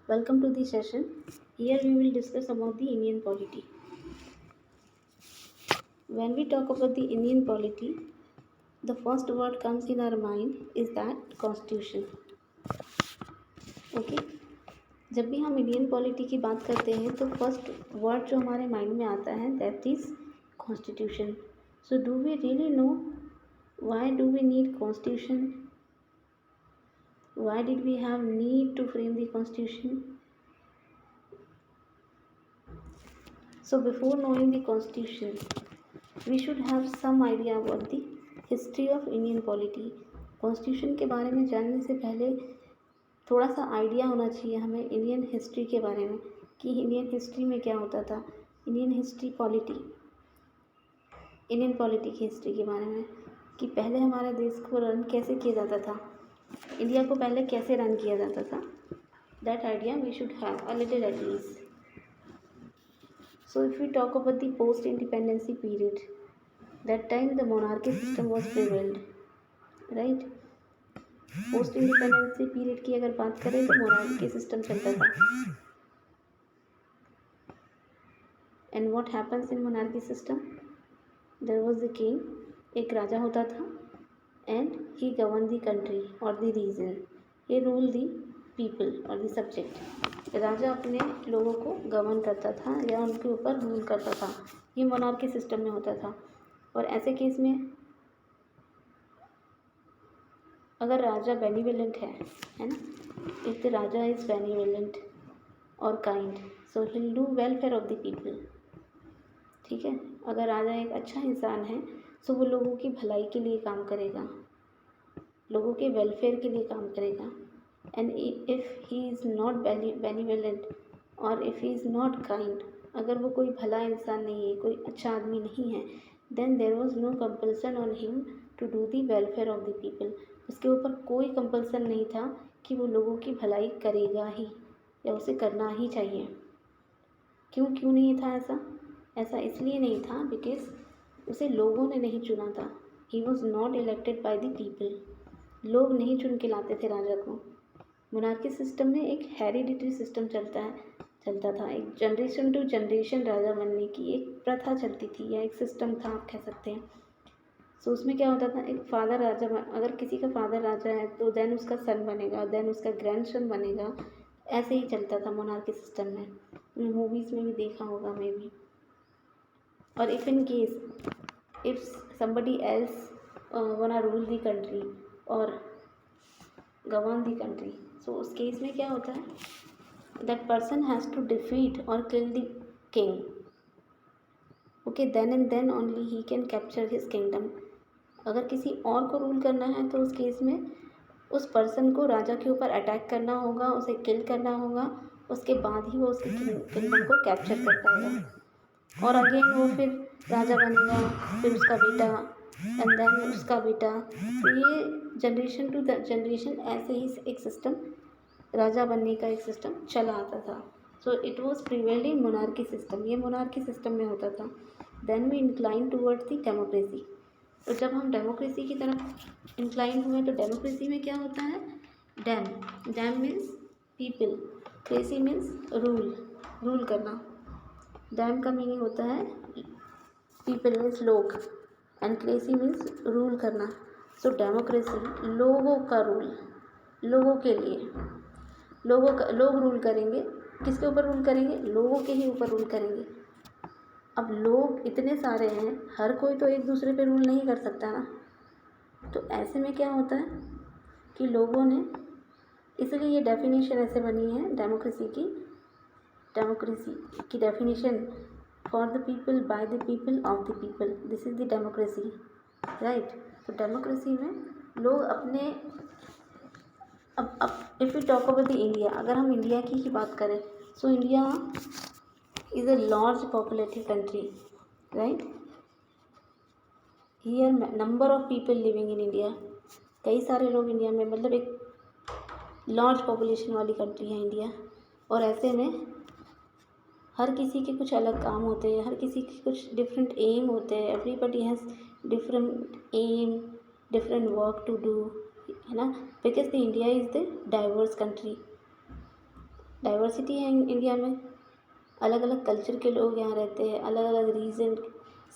Welcome to the session. Here we will discuss about the Indian polity. When we talk about the Indian polity, the first word comes in our mind is that constitution. Okay. जब भी हम Indian polity की बात करते हैं तो first word जो हमारे माइंड में आता है that is constitution. So do we really know why do we need constitution? Why did we have need to frame the constitution? So before knowing the constitution, we should have some idea about the history of Indian polity. Constitution के बारे में जानने से पहले थोड़ा सा idea होना चाहिए हमें इंडियन हिस्ट्री के बारे में कि इंडियन हिस्ट्री में क्या होता था. इंडियन पॉलिटी की हिस्ट्री के बारे में कि पहले हमारे देश को रन कैसे किया जाता था, इंडिया को पहले कैसे रन किया जाता था. That idea we should have a little at least. So if we talk about the post independency period, that time the monarchy system was prevailed, right. Post independency period की अगर बात करें तो मोनार्की सिस्टम चलता था. And what happens in monarchy system? There was the king, एक राजा होता था, and he governed the country or the region. He ruled the people or the subject. राजा अपने लोगों को गवर्न करता था या उनके ऊपर रूल करता था. ये मोनार्की सिस्टम में होता था. और ऐसे केस में अगर राजा बेनिवोलेंट है ना, if the raja is benevolent और kind, so he'll do welfare of the people. ठीक है. अगर राजा एक अच्छा इंसान है सो वो लोगों की भलाई के लिए काम करेगा, लोगों के वेलफेयर के लिए काम करेगा. And if he is not benevolent और if he is not kind, अगर वो कोई भला इंसान नहीं है, कोई अच्छा आदमी नहीं है, then there was no compulsion on him to do the welfare of the people. उसके ऊपर कोई कंपल्सन नहीं था कि वो लोगों की भलाई करेगा ही या उसे करना ही चाहिए. क्यों नहीं था ऐसा इसलिए नहीं था बिकॉज उसे लोगों ने नहीं चुना था. He was not elected by the people. लोग नहीं चुन के लाते थे राजा को. मोनार्की सिस्टम में एक हेरिडिटरी सिस्टम चलता था. एक जनरेशन टू जनरेशन राजा बनने की एक प्रथा चलती थी या एक सिस्टम था, आप कह सकते हैं. सो उसमें क्या होता था, एक फादर राजा, अगर किसी का फादर राजा है तो देन उसका सन बनेगा, देन उसका ग्रैंडसन बनेगा. ऐसे ही चलता था मोनार्की सिस्टम में. मूवीज़ में भी देखा होगा मे भी. और if in case if somebody else wanna rule the country or govern the country, so उस केस में क्या होता है, that person has to defeat or kill the king. Okay, then and then only he can capture his kingdom. अगर किसी और को rule करना है तो उस केस में उस पर्सन को राजा के ऊपर अटैक करना होगा, उसे किल करना होगा, उसके बाद ही वो उसके किंगडम को कैप्चर कर पाएगा. और अगेन वो फिर राजा बनेगा, फिर उसका बेटा एंड देन उसका बेटा. तो ये जनरेशन टू जनरेशन ऐसे ही एक सिस्टम, राजा बनने का एक सिस्टम चला आता था. So it was prevailed in monarchy system. ये मोनार्की सिस्टम में होता था. Then we incline towards the democracy. तो जब हम डेमोक्रेसी की तरफ इंक्लाइन हुए तो डेमोक्रेसी में क्या होता है, dam means people, cracy means rule करना. डैम का मीनिंग होता है पीपल मीन्स लोग एंड क्रेसी मीन्स रूल करना. सो डेमोक्रेसी लोगों का रूल, लोगों के लिए, लोग रूल करेंगे. किसके ऊपर रूल करेंगे? लोगों के ही ऊपर रूल करेंगे. अब लोग इतने सारे हैं, हर कोई तो एक दूसरे पे रूल नहीं कर सकता ना. तो ऐसे में क्या होता है कि लोगों ने, इसलिए ये डेफिनेशन ऐसे बनी है डेमोक्रेसी की definition, for the people, by the people, of the people. This is the democracy, right. तो डेमोक्रेसी में लोग अपने, अब if you talk about the India, अगर हम इंडिया की ही बात करें, so India is a large populated country, right. Here number of people living in India, कई सारे लोग इंडिया में, मतलब एक लार्ज पॉपुलेशन वाली कंट्री है इंडिया. और ऐसे में हर किसी के कुछ अलग काम होते हैं, हर किसी के कुछ डिफरेंट एम होते हैं. Everybody has different aim, different work to do, है ना. Because the India is the diverse country. Diversity है इंडिया में, अलग अलग कल्चर के लोग यहाँ रहते हैं, अलग अलग रीजन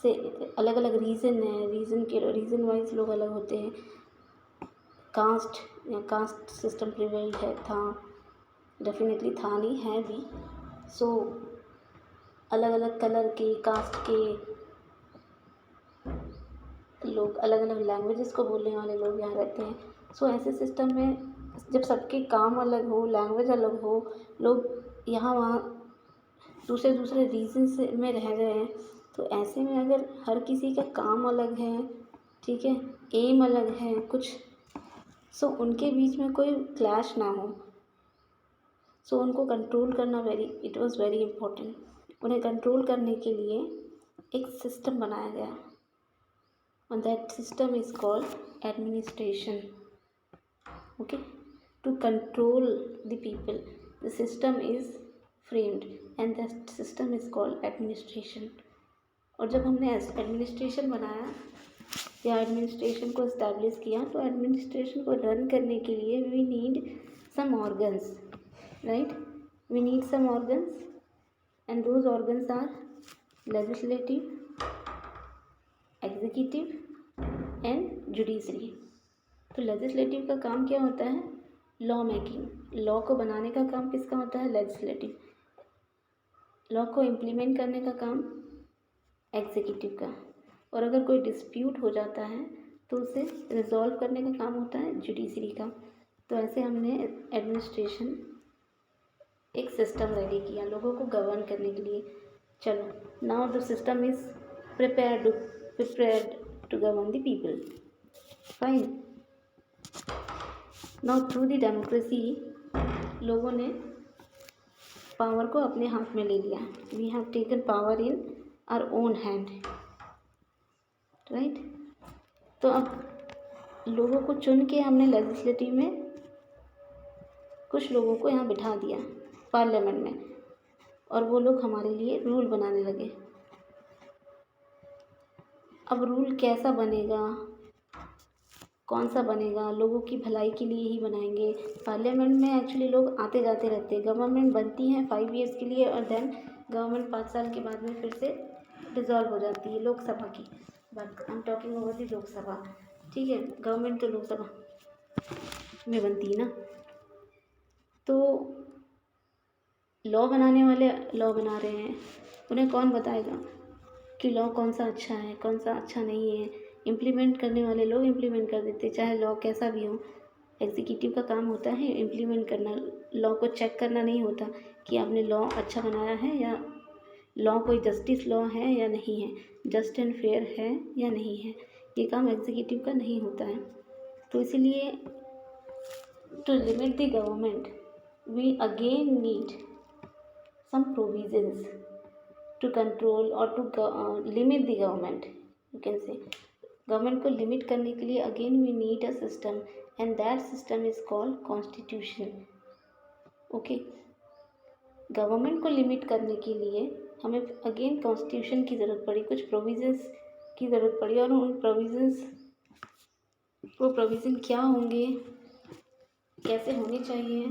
से, अलग अलग रीज़न है, रीज़न वाइज लोग अलग होते हैं। कास्ट या कास्ट सिस्टम प्रिवेल्ड है, था, डेफिनेटली था, नहीं है भी। सो अलग अलग कलर के, कास्ट के लोग, अलग अलग लैंग्वेजेस को बोलने वाले लोग यहाँ रहते हैं। सो ऐसे सिस्टम में जब सबके काम अलग हो, लैंग्वेज अलग हो, लोग यहाँ वहाँ दूसरे दूसरे रीजन से में रह रहे हैं, तो ऐसे में अगर हर किसी का काम अलग है, ठीक है, एम अलग है कुछ, सो उनके बीच में कोई क्लैश ना हो, सो उनको कंट्रोल करना इट वाज वेरी इम्पोर्टेंट। उन्हें कंट्रोल करने के लिए एक सिस्टम बनाया गया, and that system is called administration. Okay, to control the people, the system is framed and that system is called administration. और जब हमने एडमिनिस्ट्रेशन बनाया या एडमिनिस्ट्रेशन को इस्टेब्लिश किया, तो एडमिनिस्ट्रेशन को रन करने के लिए we need some organs, right, we need some organs and those organs are legislative, executive and judiciary. तो लेजिस्लेटिव का काम क्या होता है? Law making. लॉ को बनाने का काम किसका होता है? लेजिस्लेटिव। लॉ को इम्प्लीमेंट करने का काम एग्जीक्यूटिव का। और अगर कोई डिस्प्यूट हो जाता है तो उसे रिजॉल्व करने का काम होता है जुडिशरी का। तो ऐसे हमने एडमिनिस्ट्रेशन एक सिस्टम रेडी किया लोगों को गवर्न करने के लिए। चलो, now the system is prepared to govern the people. Fine. Now through the democracy, लोगों ने पावर को अपने हाथ में ले लिया। We have taken power in our own hand, right? तो अब लोगों को चुन के हमने लेजिस्लेटिव में कुछ लोगों को यहाँ बिठा दिया पार्लियामेंट में, और वो लोग हमारे लिए रूल बनाने लगे। अब रूल कैसा बनेगा, कौन सा बनेगा? लोगों की भलाई के लिए ही बनाएंगे। पार्लियामेंट में एक्चुअली लोग आते जाते रहते हैं। गवर्नमेंट बनती है 5 ईयर्स के लिए और देन गवर्नमेंट 5 साल के बाद में फिर से डिसॉल्व हो जाती है। लोकसभा की बात, I am talking over the Lok Sabha, ठीक है। गवर्नमेंट तो लोकसभा में बनती है ना। तो लॉ बनाने वाले लॉ बना रहे हैं, उन्हें कौन बताएगा कि लॉ कौन सा अच्छा है, कौन सा अच्छा नहीं है? इम्प्लीमेंट करने वाले लोग इम्प्लीमेंट कर देते, चाहे लॉ कैसा भी हो। एग्जीक्यूटिव का काम होता है इम्प्लीमेंट करना, लॉ को चेक करना नहीं होता कि आपने लॉ अच्छा बनाया है या लॉ कोई जस्टिस लॉ है या नहीं है, जस्ट एंड फेयर है या नहीं है। ये काम एग्जीक्यूटिव का नहीं होता है। तो इसीलिए to limit the government we again need some provisions to control or to limit the government, you can say। Government को लिमिट करने के लिए again we need a system and that system is called constitution. Okay, government को limit करने के लिए हमें again constitution की ज़रूरत पड़ी, कुछ प्रोविजंस की ज़रूरत पड़ी। और उन प्रोविजंस, वो प्रोविज़न क्या होंगे, कैसे होने चाहिए,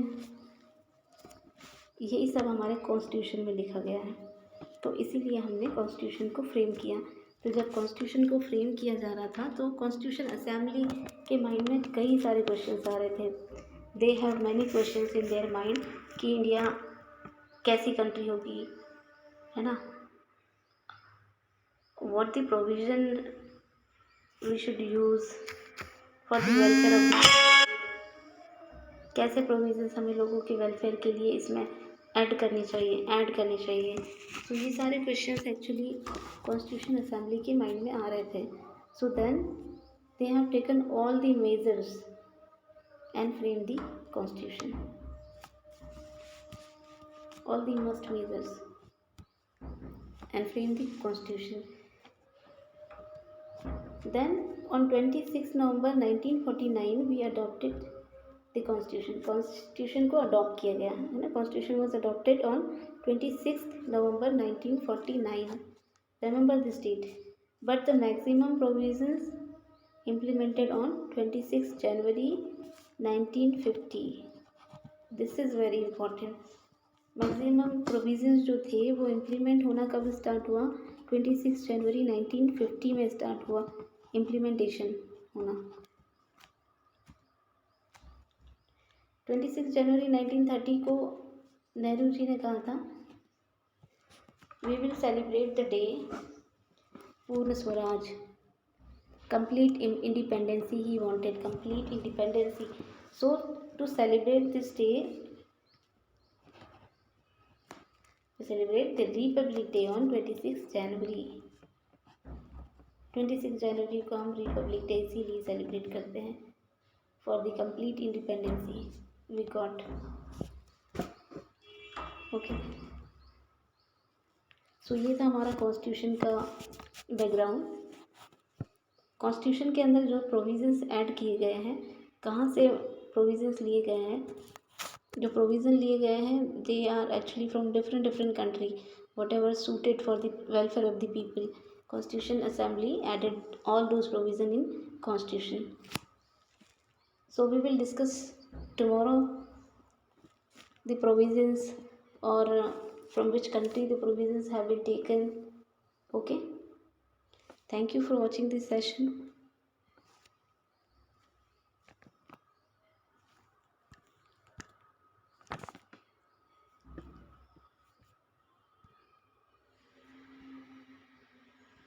यही सब हमारे कॉन्स्टिट्यूशन में लिखा गया है। तो इसीलिए हमने कॉन्स्टिट्यूशन को फ्रेम किया। तो जब कॉन्स्टिट्यूशन को फ्रेम किया जा रहा था तो कॉन्स्टिट्यूशन असेंबली के माइंड में कई सारे क्वेश्चंस आ रहे थे। They have many questions in their mind कि इंडिया कैसी कंट्री होगी, है ना, what the provision we should use for the welfare of, कैसे प्रोविजंस हमें लोगों के वेलफेयर के लिए इसमें ऐड करनी चाहिए। तो ये सारे क्वेश्चंस एक्चुअली कॉन्स्टिट्यूशन असेंबली के माइंड में आ रहे थे। So then they have taken all the measures and frame the constitution, all the must measures and frame the constitution. Then on 26 November 1949 we adopted the constitution को adopt किया गया है ना। Constitution was adopted on 26 November 1949, remember this date, but the maximum provisions implemented on 26 January 1950. This is very important. Maximum provisions जो थे वो implement होना कब स्टार्ट हुआ, 26 जनवरी 1950 में स्टार्ट हुआ इम्प्लीमेंटेशन होना। 26 जनवरी 1930 को नेहरू जी ने कहा था we will celebrate the day Purna Swaraj, complete independency he wanted, complete independency. So to celebrate this day, we celebrate the Republic Day on 26 जनवरी। 26 जनवरी को हम रिपब्लिक डे इसीलिए सेलिब्रेट करते हैं, for the complete independency we got. Okay, so ये था हमारा constitution का background. Constitution के अंदर जो प्रोविजंस ऐड किए गए हैं, कहाँ से प्रोविजंस लिए गए हैं, जो प्रोविज़न लिए गए हैं they are actually from different country, whatever suited for the welfare of the people. Constitution assembly added all those provision in constitution. So we will discuss tomorrow the provisions और from which country the provisions have been taken. Okay, thank you for watching this session.